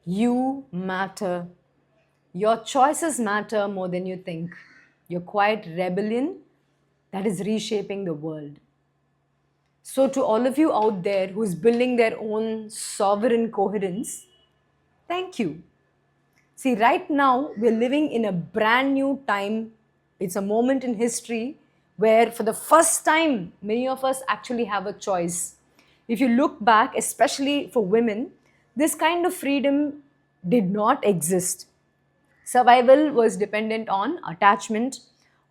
You matter. Your choices matter more than you think. Your quiet rebellion that is reshaping the world. So, to all of you out there who's building their own sovereign coherence, thank you. See, right now we're living in a brand new time. It's a moment in history where, for the first time, many of us actually have a choice. If you look back, especially for women, this kind of freedom did not exist. Survival was dependent on attachment,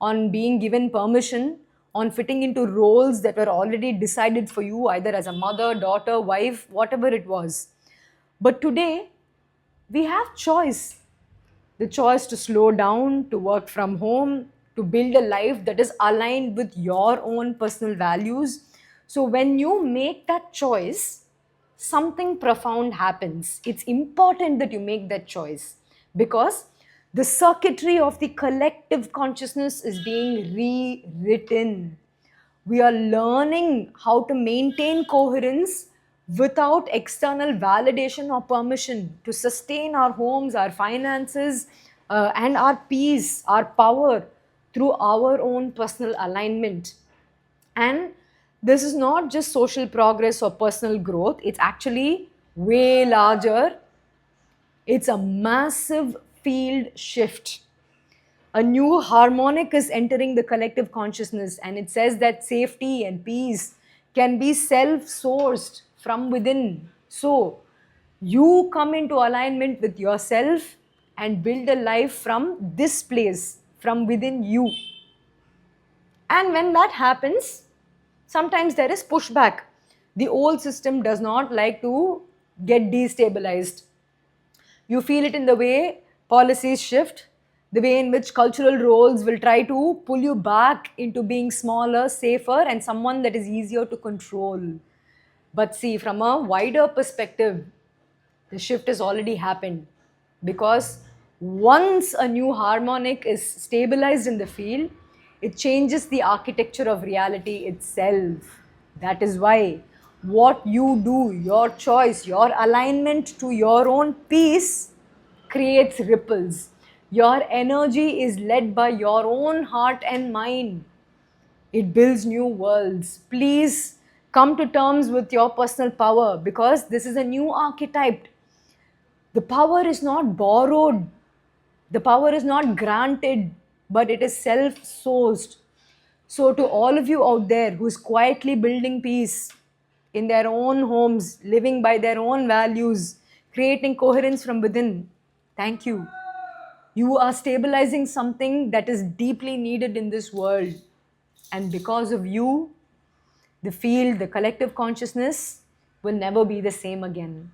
on being given permission, on fitting into roles that were already decided for you, either as a mother, daughter, wife, whatever it was. But today, we have choice, the choice to slow down, to work from home, to build a life that is aligned with your own personal values. So, when you make that choice, something profound happens. It's important that you make that choice because the circuitry of the collective consciousness is being rewritten. We are learning how to maintain coherence without external validation or permission to sustain our homes, our finances, and our peace, our power through our own personal alignment. And this is not just social progress or personal growth, it's actually way larger. It's a massive field shift. A new harmonic is entering the collective consciousness, and it says that safety and peace can be self sourced from within. So, you come into alignment with yourself and build a life from this place, from within you. And when that happens, sometimes there is pushback. The old system does not like to get destabilized. You feel it in the way policies shift, the way in which cultural roles will try to pull you back into being smaller, safer, and someone that is easier to control. But see, from a wider perspective, the shift has already happened because once a new harmonic is stabilized in the field, it changes the architecture of reality itself. That is why what you do, your choice, your alignment to your own peace creates ripples. Your energy is led by your own heart and mind. It builds new worlds. Please come to terms with your personal power because this is a new archetype. The power is not borrowed, the power is not granted, but it is self sourced. So, to all of you out there who's quietly building peace in their own homes, living by their own values, creating coherence from within, thank you. You are stabilizing something that is deeply needed in this world. And because of you, the field, the collective consciousness will never be the same again.